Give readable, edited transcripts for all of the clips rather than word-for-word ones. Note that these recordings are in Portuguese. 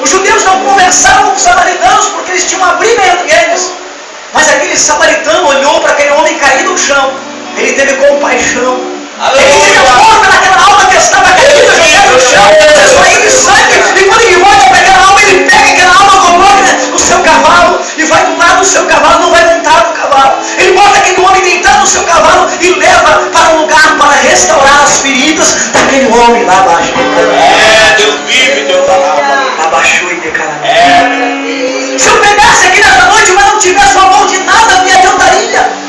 Os judeus não conversavam com os samaritanos porque eles tinham uma briga entre eles. Mas aquele samaritano olhou para aquele homem caído no chão. Ele teve compaixão. Ele teve a porta daquela alma que estava caída, jogada no chão, saindo de sangue. E quando ele olha para aquela alma, ele pega aquela alma, coloca no seu cavalo e vai do lado do seu cavalo, não vai montar no cavalo. Ele bota aquele homem deitado no seu cavalo e leva para um lugar para restaurar as feridas daquele homem lá abaixo. Deus vive, Deus amado. Abaixou e declarou. Se eu pegasse aqui nessa noite, mas não tivesse o amor de nada, me adiantaria.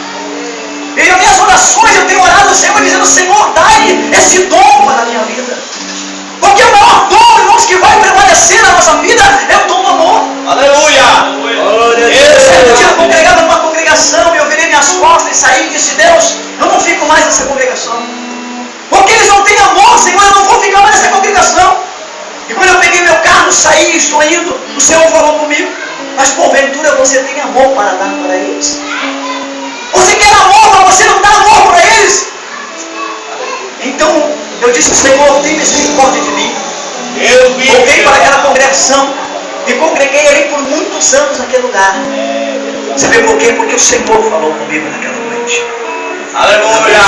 E nas minhas orações eu tenho orado ao Senhor dizendo: Senhor, dai esse dom para a minha vida. Porque o maior dom, irmãos, que vai prevalecer na nossa vida é o dom do amor. Aleluia! Certo dia eu congregava numa congregação e eu virei minhas costas e saí e disse: Deus, eu não fico mais nessa congregação. Porque eles não têm amor, Senhor, eu não vou ficar mais nessa congregação. E quando eu peguei meu carro, saí e estou indo, o Senhor falou comigo: mas porventura você tem amor para dar para eles? Você quer amor, mas você não dá amor para eles? Então eu disse: Senhor, tem misericórdia de mim. Voltei para aquela congregação e congreguei ali por muitos anos naquele lugar. Sabe por quê? Porque o Senhor falou comigo naquela noite. Aleluia!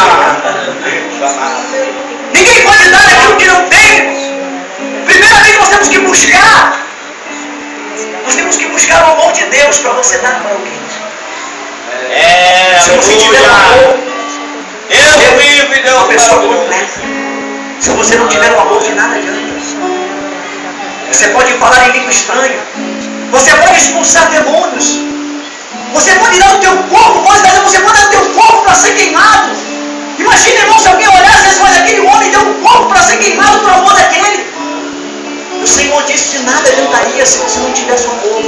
Ninguém pode dar aquilo que não tem. Primeiramente nós temos que buscar. Nós temos que buscar o amor de Deus para você dar para alguém. Se você tiver um amor, você é uma pessoa completa. Se você não tiver um amor, de nada adianta. Você pode falar em língua estranha. Você pode expulsar demônios. Você pode dar o teu corpo, você pode dar o teu corpo para ser queimado. Imagina, irmão, se alguém olhasse e disse: mas aquele homem deu um corpo para ser queimado por amor daquele. O Senhor disse: de nada adiantaria se você não tivesse um amor.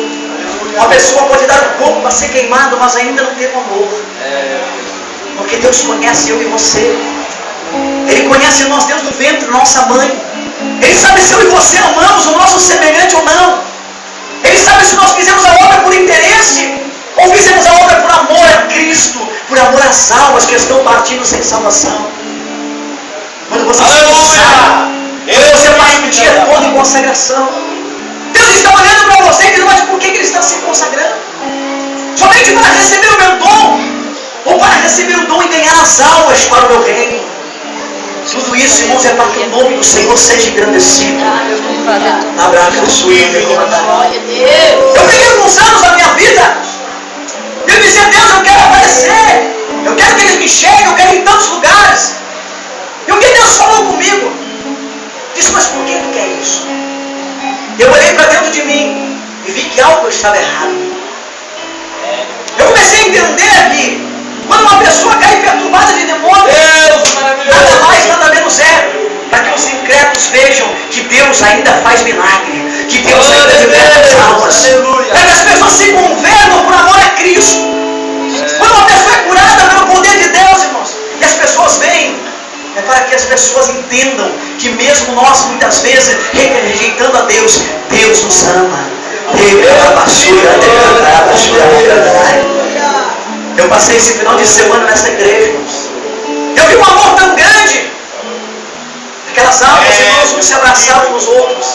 Uma pessoa pode dar o corpo para ser queimado, mas ainda não ter um amor. Porque Deus conhece eu e você. Ele conhece nós desde o ventre da nossa mãe. Ele sabe se eu e você amamos o nosso semelhante ou não. Ele sabe se nós fizemos a obra por interesse ou fizemos a obra por amor a Cristo, por amor às almas que estão partindo sem salvação. Quando você se consagra, quando você passa o dia todo em consagração, Deus está olhando para você e dizendo: mas por que Ele está se consagrando? Somente para receber o meu dom? Ou para receber o dom e ganhar as almas para o meu reino? Tudo isso, irmãos, é para que o nome do Senhor seja engrandecido. Eu peguei alguns anos da minha vida. Eu dizia: Deus, eu quero aparecer. Eu quero que eles me cheguem, eu quero ir em tantos lugares. E o que Deus falou comigo? Disse: mas por que Ele quer isso? Eu olhei para dentro de mim e vi que algo estava errado. Eu comecei a entender que quando uma pessoa cai perturbada de demônio, nada mais, nada menos é para que os incrédulos vejam que Deus ainda faz milagre, que Deus ainda liberta as almas, para que as pessoas se convertam por amor a Cristo. Quando uma pessoa é curada pelo poder de Deus, irmãos, e as pessoas veem, é para que as pessoas entendam que mesmo nós muitas vezes rejeitando a Deus, Deus nos ama. Eu passei esse final de semana nessa igreja, irmãos. Eu vi um amor tão grande. Aquelas almas, irmãos, uns se abraçavam uns outros.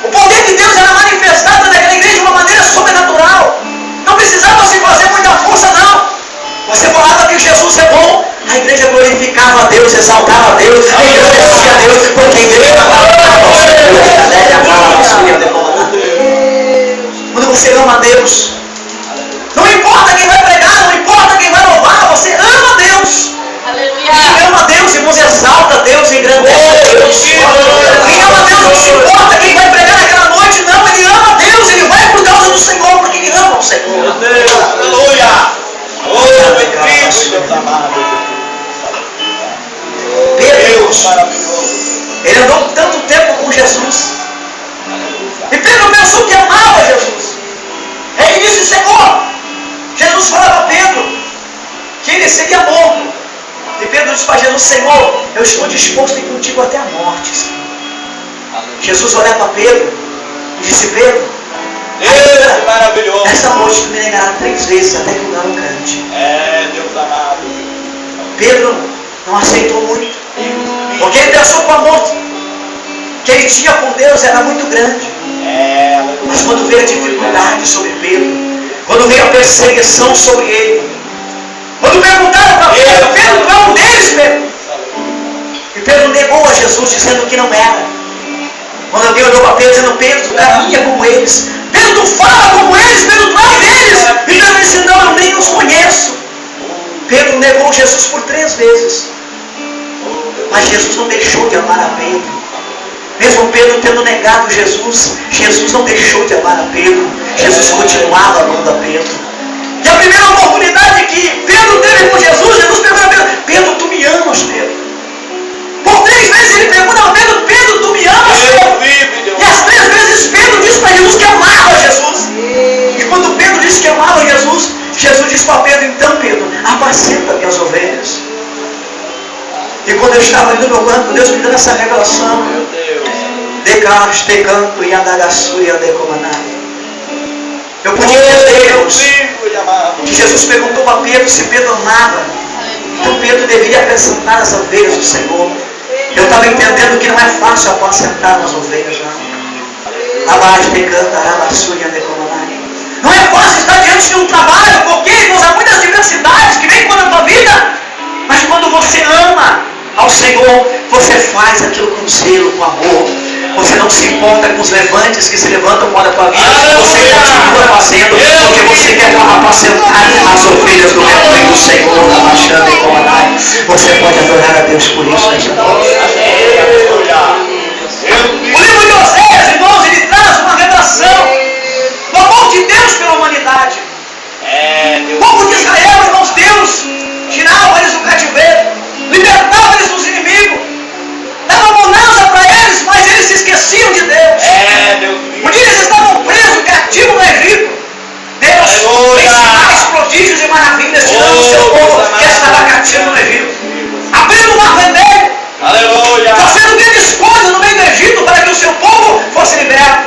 O poder de Deus era manifestado naquela igreja de uma maneira sobrenatural. Não precisava se fazer muita força, não. Você falava que Jesus é bom, a igreja glorificava a Deus, exaltava a Deus, agradecia a Deus, porque a igreja quando você ama a Deus, não importa quem vai pregar, não importa quem vai louvar, você ama a Deus. Quem ama a Deus, irmãos, exalta a Deus e engrandece a Deus. Quem ama a Deus não se importa quem vai pregar naquela noite, não. Ele ama a Deus, ele vai por causa do Senhor, porque ele ama o Senhor. Aleluia! Pedro, ele andou tanto tempo com Jesus. E Pedro pensou que amava Jesus. Ele disse: Senhor, Jesus falava a Pedro que ele seria morto. E Pedro disse para Jesus: Senhor, eu estou disposto a ir contigo até a morte. Jesus olhava para Pedro e disse: Pedro, Deus é maravilhoso. esta noite tu me negará 3 vezes até que o galo cante. Deus amado. Pedro não aceitou muito, porque ele pensou que o amor que ele tinha por Deus era muito grande. Mas quando veio a dificuldade sobre Pedro, quando veio a perseguição sobre ele, quando perguntaram para Pedro, Pedro, não é um deles, Pedro. E Pedro negou a Jesus, dizendo que não era. Quando alguém olhou para Pedro, dizendo, Pedro, tu caminha como eles. Pedro, tu fala como eles. Pedro, tu é deles. E Pedro disse, não, eu nem os conheço. Pedro negou Jesus por 3 vezes. Mas Jesus não deixou de amar a Pedro. Mesmo Pedro tendo negado Jesus, Jesus não deixou de amar a Pedro. Jesus continuava amando a Pedro. E a primeira oportunidade que Pedro teve com Jesus, Jesus perguntou a Pedro, Pedro, tu me amas, Pedro? Por 3 vezes ele pergunta a Pedro, Pedro, tu me amas, Pedro? E as 3 vezes Pedro disse para Jesus que amava Jesus. E quando Pedro disse que amava Jesus, Jesus disse para Pedro, então Pedro, apacenta minhas ovelhas. E quando eu estava ali no banco, Deus me deu essa revelação. Meu Deus. Decaste canto e andagaçu e andecomanai. Eu podia entender, Deus, que Jesus perguntou para Pedro se Pedro amava. Então Pedro deveria apresentar as ovelhas do Senhor. Eu estava entendendo que não é fácil apacentar as ovelhas, não. Abaixo de canta, arabaçu e andecomanai. Não é fácil estar diante de um trabalho, porque irmãos, há muitas diversidades que vêm contra a tua vida. Mas quando você ama ao Senhor, você faz aquilo com zelo, com amor. Você não se importa com os levantes que se levantam contra a tua vida. Você continua fazendo, porque você quer apacentar as ovelhas do rebanho do Senhor, abaixando e comandai. Você pode adorar a Deus por isso nesta noite. O livro de Oséias, irmãos, ele traz uma revelação do amor de Deus pela humanidade. O povo de Israel, irmãos, Deus tirava eles do cativeiro, libertava eles dos inimigos, dava bonança para eles, mas eles se esqueciam de Deus. Um dia eles estavam presos, cativos no Egito. Deus fez sinais, prodígios e maravilhas, tirando o seu povo que estava cativo no Egito. Abrindo o mar vermelho, fazendo grandes coisas no meio do Egito para que o seu povo fosse liberto.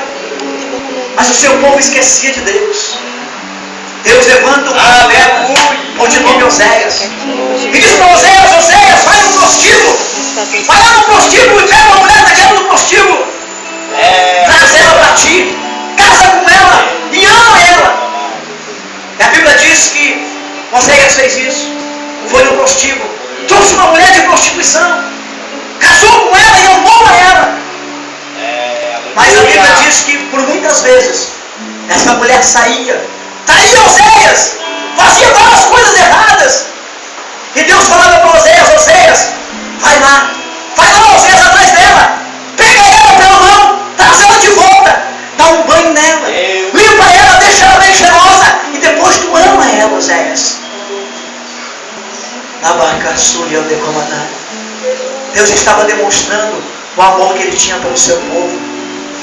Mas o seu povo esquecia de Deus. Deus levanta um profeta, onde nome Oséias, e diz para Oséias, Oséias, vai no prostíbulo, vai lá no prostíbulo e pega uma mulher daquela no prostíbulo, traz ela para ti, casa com ela e ama ela. E a Bíblia diz que Oséias fez isso, foi no prostíbulo, trouxe uma mulher de prostituição, casou com ela e amou a ela. Mas a Bíblia diz que por muitas vezes essa mulher saía, traía Oséias, fazia várias coisas erradas. E Deus falava para Oséias, Oséias, vai lá Oséias atrás dela, pega ela pela mão, traz ela de volta, dá um banho nela, limpa ela, deixa ela bem cheirosa, e depois tu ama ela, Oséias. Deus estava demonstrando o amor que ele tinha pelo seu povo.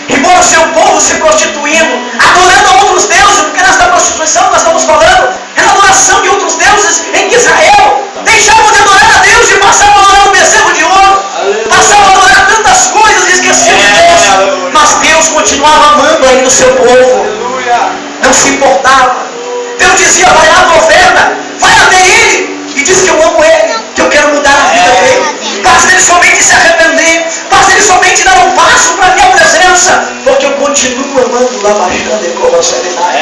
Embora o seu povo se prostituindo, adorando a outros deuses, porque nessa prostituição nós estamos falando é a adoração de outros deuses em que Israel deixavam de adorar a Deus e passavam a adorar o bezerro de ouro, passavam a adorar tantas coisas e esqueciam de Deus. Mas Deus continuava amando ainda o seu povo, não se importava. Deus dizia, vai lá, profeta, vai até ele e diz que eu amo ele, que eu quero mudar a vida dele. Basta ele somente se arrepender, basta ele somente dar um passo para a minha presença, porque eu continuo amando lá baixando e como a serenidade.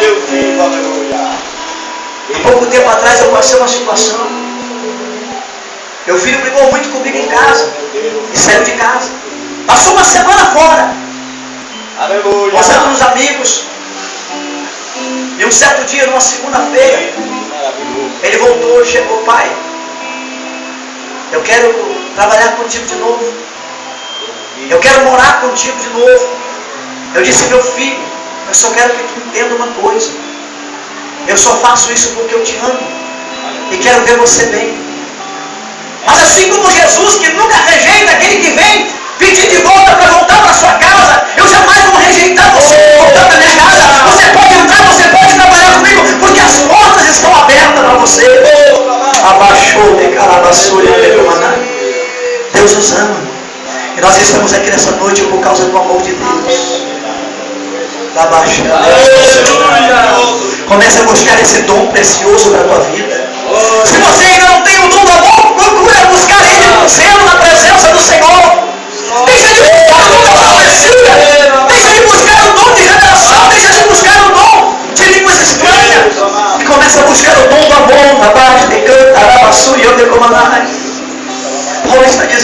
Meu filho, aleluia. E pouco tempo atrás eu passei uma situação. Meu filho brigou muito comigo em casa e saiu de casa. Passou uma semana fora. Aleluia. Nós éramos amigos. E um certo dia, numa segunda-feira, ele voltou e chegou, pai, eu quero trabalhar contigo de novo. Eu quero morar contigo de novo. Eu disse, meu filho, eu só quero que tu entenda uma coisa. Eu só faço isso porque eu te amo e quero ver você bem. Mas assim como Jesus, que nunca rejeita aquele que vem pedir de volta para voltar para sua casa, eu jamais vou rejeitar você voltar para minha casa. Você pode entrar, você pode trabalhar comigo, porque as portas estão abertas para você. Abaixou de calabaçulha de comaná. Deus nos ama. E nós estamos aqui nessa noite por causa do amor de Deus. Comece a buscar esse dom precioso para a tua vida. Se você ainda não tem o dom do amor, procura buscar ele com zelo na presença do Senhor. Deixa de buscar o dom da profecia. Deixa de buscar o dom de revelação.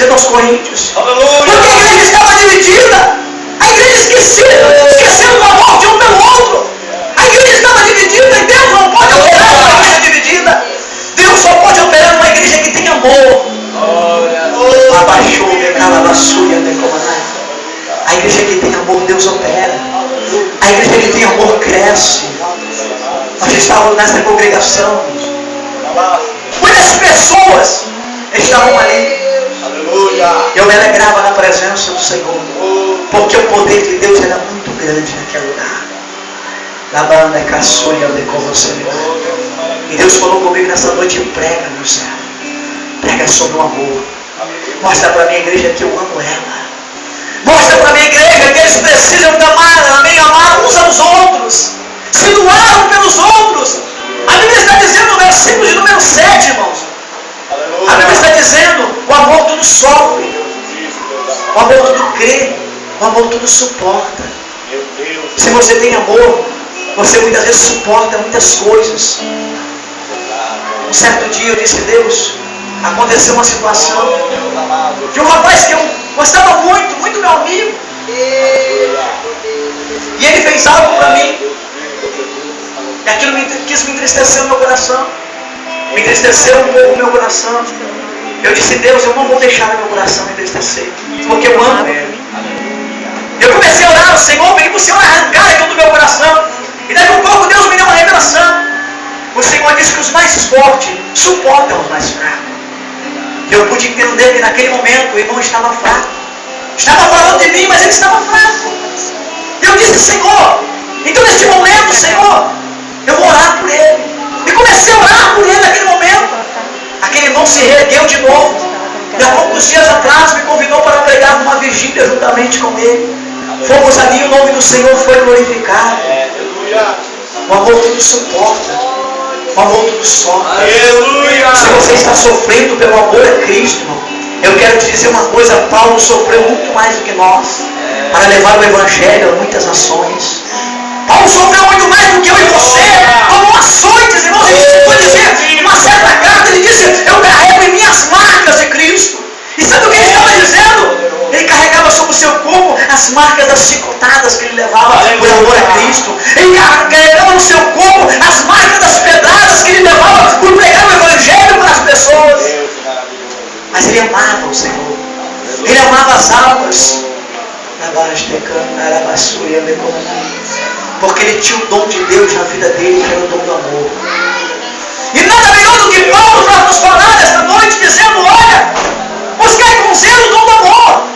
dizendo aos coríntios. Aleluia. Porque a igreja estava dividida. A igreja esqueceu do amor de um pelo outro. A igreja estava dividida e Deus não pode operar numa igreja dividida. Deus só pode operar numa igreja que tem amor. Abaixou, a igreja que tem amor, Deus opera. A igreja que tem amor cresce. Nós estávamos nessa congregação. Muitas pessoas estavam ali. Eu me alegrava na presença do Senhor, porque o poder de Deus era muito grande naquele lugar. Na banda é caçulha de como Senhor. E Deus falou comigo nessa noite: prega no céu, prega sobre o amor. Mostra para a minha igreja que eu amo ela. Mostra para a minha igreja que eles precisam amar uns aos outros, se doar uns pelos outros. A Bíblia está dizendo no versículo de número 7, irmãos. A Bíblia está dizendo: o amor tudo sofre, o amor tudo crê, o amor tudo suporta. Se você tem amor, você muitas vezes suporta muitas coisas. Um certo dia eu disse: Deus, aconteceu uma situação de um rapaz que eu gostava muito, muito meu amigo, e ele fez algo para mim, e aquilo quis me entristecer o meu coração, me entristeceu um pouco o meu coração. Eu disse: Deus, eu não vou deixar meu coração me entristecer, porque eu amo ele. Eu comecei a orar ao Senhor, pedi para o Senhor arrancar aquilo do meu coração, e daqui a pouco Deus me deu uma revelação. O Senhor disse que os mais fortes suportam os mais fracos. Eu pude entender que naquele momento o irmão estava fraco. Estava falando de mim, mas ele estava fraco. E eu disse: Senhor, então neste momento, Senhor, eu vou orar por ele. E comecei a orar por ele naquele momento. Aquele irmão se reergueu de novo. E há poucos dias atrás me convidou para pregar numa vigília juntamente com ele. Fomos ali e o nome do Senhor foi glorificado. O amor tudo suporta. O amor tudo sofre. Aleluia. Se você está sofrendo pelo amor a Cristo, irmão, eu quero te dizer uma coisa: Paulo sofreu muito mais do que nós para levar o Evangelho a muitas nações. Paulo sofreu muito mais do que eu e você. Tomou açoites, irmãos. Ele foi dizer, em uma certa carta, ele disse: eu carrego em minhas marcas de Cristo. E sabe o que ele estava dizendo? Ele carregava sobre o seu corpo as marcas das chicotadas que ele levava por amor a Cristo. Ele carregava no seu corpo as marcas das pedradas que ele levava por pregar o Evangelho para as pessoas. Mas ele amava o Senhor. Ele amava as almas. Porque ele tinha o dom de Deus na vida dele, que era o dom do amor. E nada melhor do que Paulo para nos falar nesta noite, dizendo: olha, buscai com zelo o dom do amor.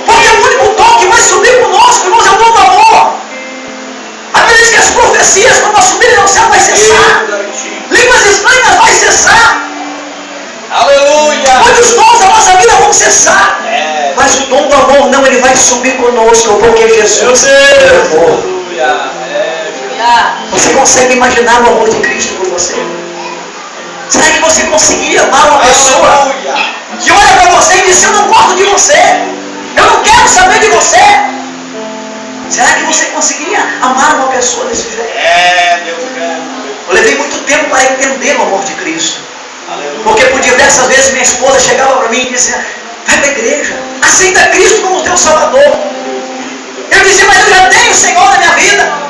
Porque o único dom que vai subir conosco, irmãos, é o dom do amor. A Bíblia diz que as profecias, quando subirem ao céu, vai cessar. Línguas estranhas vai cessar. Aleluia. Muitos dons da nossa vida vão cessar. Mas o dom do amor não, ele vai subir conosco, porque Jesus é amor. Você consegue imaginar o amor de Cristo por você? Será que você conseguia amar uma pessoa que olha para você e diz: eu não gosto de você, eu não quero saber de você? Será que você conseguia amar uma pessoa desse jeito? Eu levei muito tempo para entender o amor de Cristo. Porque por diversas vezes minha esposa chegava para mim e dizia: vai para a igreja, aceita Cristo como teu Salvador. Eu dizia: mas eu já tenho o Senhor na minha vida.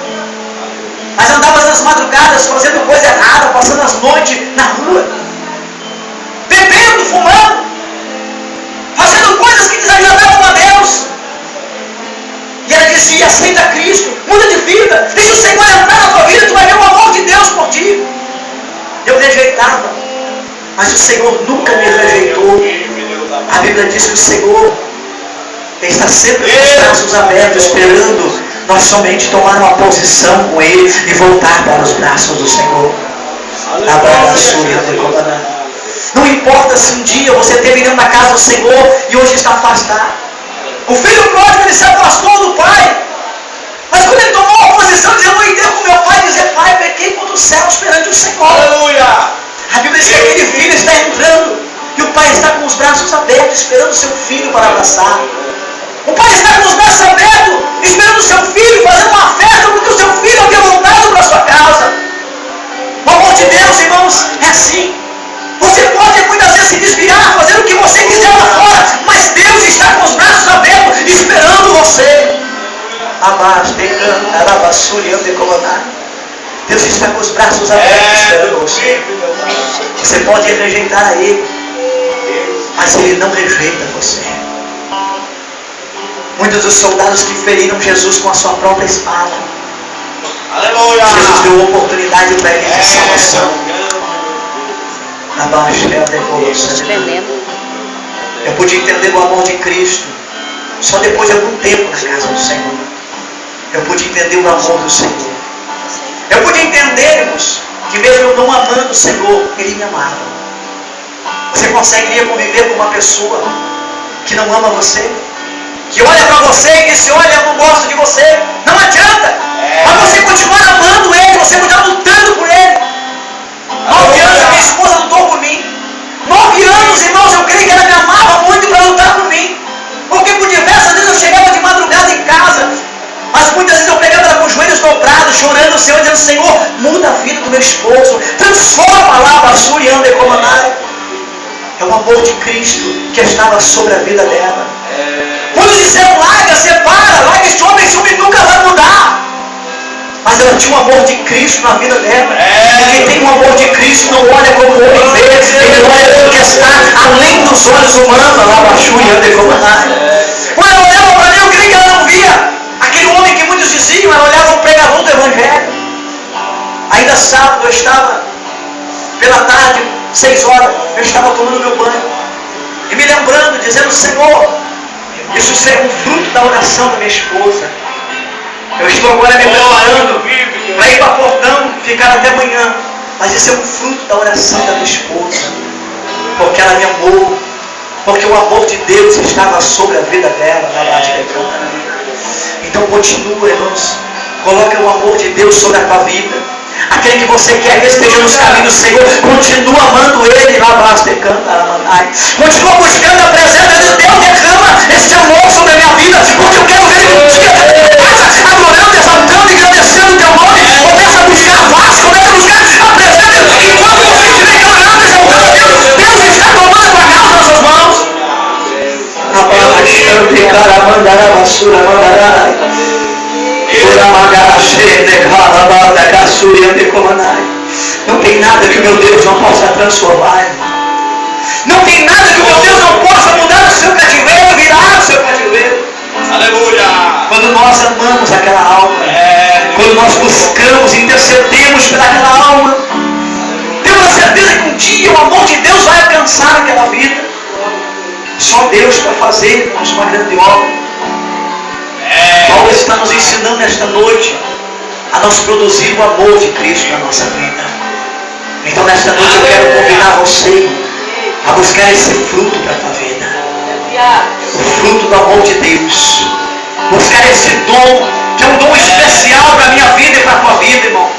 Mas andava nas madrugadas fazendo coisa errada, passando as noites na rua, bebendo, fumando, fazendo coisas que desagradavam a Deus. E ela dizia: aceita Cristo, muda de vida, deixa o Senhor entrar na tua vida, tu vai ver o amor de Deus por ti. Eu rejeitava, mas o Senhor nunca me rejeitou. A Bíblia diz que o Senhor está sempre com os braços abertos, esperando nós somente tomar uma posição com Ele e voltar para os braços do Senhor. Não importa se um dia você esteve dentro da casa do Senhor e hoje está afastado. O filho pródigo, ele se afastou do pai, mas quando ele tomou a posição, dizendo: eu entendo com meu pai, dizer: pai, pequei contra os céus perante o Senhor. Aleluia. A Bíblia diz que aquele filho está entrando e o pai está com os braços abertos, esperando o seu filho para abraçar. O pai está com os braços abertos, esperando o seu filho, fazendo uma festa, porque o seu filho havia voltado para a sua casa. O amor de Deus, irmãos, é assim. Você pode muitas vezes se desviar, fazer o que você quiser lá fora, Deus está com os braços abertos esperando você. Você pode rejeitar a Ele, mas Ele não rejeita você. Muitos dos soldados que feriram Jesus com a sua própria espada, Aleluia. Jesus deu oportunidade para eles de salvação. Eu pude entender o amor de Cristo só depois de algum tempo na casa do Senhor. Eu pude entender o amor do Senhor. Eu pude entender, irmãos, que mesmo eu não amando o Senhor, Ele me amava. Você conseguiria conviver com uma pessoa que não ama você? Que olha para você e diz: olha, eu não gosto de você. Não adianta. Mas você continuar amando Ele, você continuar lutando por Ele. 9 anos a minha esposa lutou por mim. 9 anos, irmãos, eu creio que ela me amava muito para lutar por mim. Porque por diversas vezes eu chegava de madrugada em casa, mas muitas vezes eu pegava ela com os joelhos dobrados, chorando ao Senhor, dizendo: Senhor, muda a vida do meu esposo, transforma lá a basura e anda como andar. É o amor de Cristo que estava sobre a vida dela. Muitos disseram: larga, separa, larga esse homem nunca vai mudar. Mas ela tinha o amor de Cristo na vida dela. E quem tem o amor de Cristo não olha como o homem vê, ele olha pelo que está além dos olhos humanos. Lá baixo e anda como andar. Quando ela olhava para mim, eu creio que ela não via aquele homem que muitos diziam. Ela olhava o pregador do Evangelho. Ainda sábado eu estava, pela tarde, 6 horas, eu estava tomando meu banho. E me lembrando, dizendo: Senhor, isso será um fruto da oração da minha esposa. Eu estou agora me preparando para ir para Portão, ficar até amanhã. Mas isso é um fruto da oração da minha esposa. Porque ela me amou. Porque o amor de Deus estava sobre a vida dela. Então continua, irmãos. Coloca o amor de Deus sobre a tua vida. Aquele que você quer que esteja nos caminhos do Senhor, continua amando Ele. Continua buscando a presença de Deus. Derrama esse amor sobre a minha vida. Porque eu quero ver Ele um dia adorando, exaltando, engrandecendo o teu nome. Começa a buscar a face, começa a buscar a presença. Enquanto você estiver adorando, exaltando a Deus, Deus está tomando a tua causa nas suas mãos. Não tem nada que o meu Deus não possa transformar. Não tem nada que o meu Deus não possa mudar o seu cativeiro, virar o seu cativeiro. Aleluia. Quando nós amamos aquela alma, quando nós buscamos, intercedemos pelaquela alma, temos a certeza que um dia o amor de Deus vai alcançar aquela vida. Só Deus para fazer, irmãos, uma grande obra. Paulo está nos ensinando esta noite a nós produzir o amor de Cristo na nossa vida. Então nesta noite eu quero convidar você a buscar esse fruto para a tua vida. O fruto do amor de Deus. Buscar esse dom, que é um dom especial para a minha vida e para a tua vida, irmão.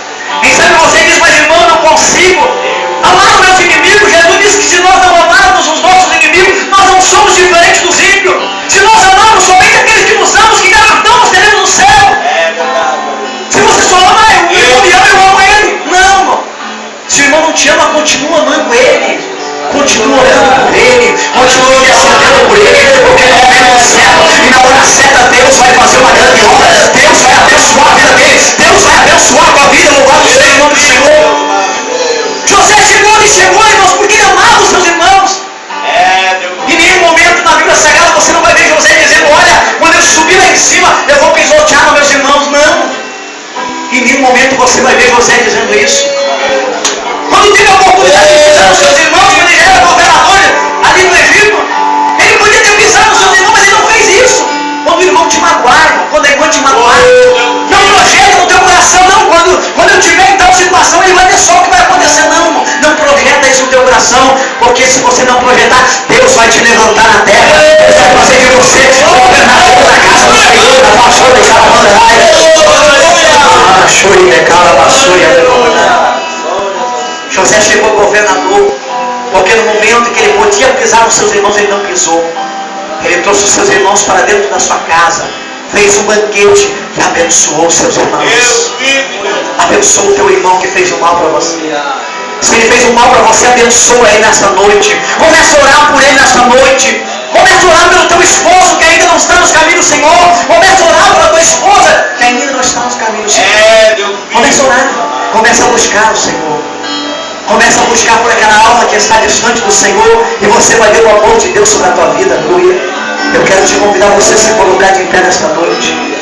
Quem sabe você diz: mas irmão, eu não consigo amar os meus inimigos. Jesus disse que se nós não amarmos os nossos inimigos, nós não somos diferentes dos ímpios. Se nós amarmos somente aqueles que nos amam, que garantamos teremos no céu. Se você só ama o irmão me ama, eu amo ele. Não, irmão. Se o irmão não te ama, continua amando ele. Continua orando por ele. Continua intercedendo por ele. Porque no momento certo e na hora certa, Deus vai fazer uma grande obra. Deus vai abençoar a vida dele. Deus vai abençoar a tua vida. Louvado seja o nome do Senhor. José chegou, irmãos, porque ele amava os seus irmãos. Em nenhum momento na Bíblia Sagrada você não vai ver José dizendo: olha, quando eu subir lá em cima, eu vou pisotear nos meus irmãos. Não. Em nenhum momento você vai ver José dizendo isso. Quando teve a oportunidade de pisar nos seus irmãos, quando ele era governador ali no Egito, ele podia ter pisado nos seus irmãos, mas ele não fez isso. Quando o irmão te magoar, quando a irmã te magoar, não projeta no teu coração, não. Quando eu tiver em tal situação, ele vai ver só o que vai acontecer. Não, não projeta isso no teu coração, porque se você não projetar, Deus vai te levantar na terra. Deus vai fazer de você governador da casa do Senhor, da paixão de cada José chegou governador, porque no momento que ele podia pisar nos seus irmãos, ele não pisou. Ele trouxe os seus irmãos para dentro da sua casa, fez um banquete e abençoou os seus irmãos. Abençoa o teu irmão que fez o mal para você. Se ele fez o mal para você, abençoa ele nessa noite. Começa a orar por ele nessa noite. Começa a orar pelo teu esposo que ainda não está nos caminhos do Senhor. Começa a orar pela tua esposa que ainda não está nos caminhos do Senhor. Começa a orar. Começa a buscar o Senhor. Começa a buscar por aquela alma que está distante do Senhor. E você vai ver o amor de Deus sobre a tua vida. Aleluia. Eu quero te convidar a você a se colocar de pé nesta noite.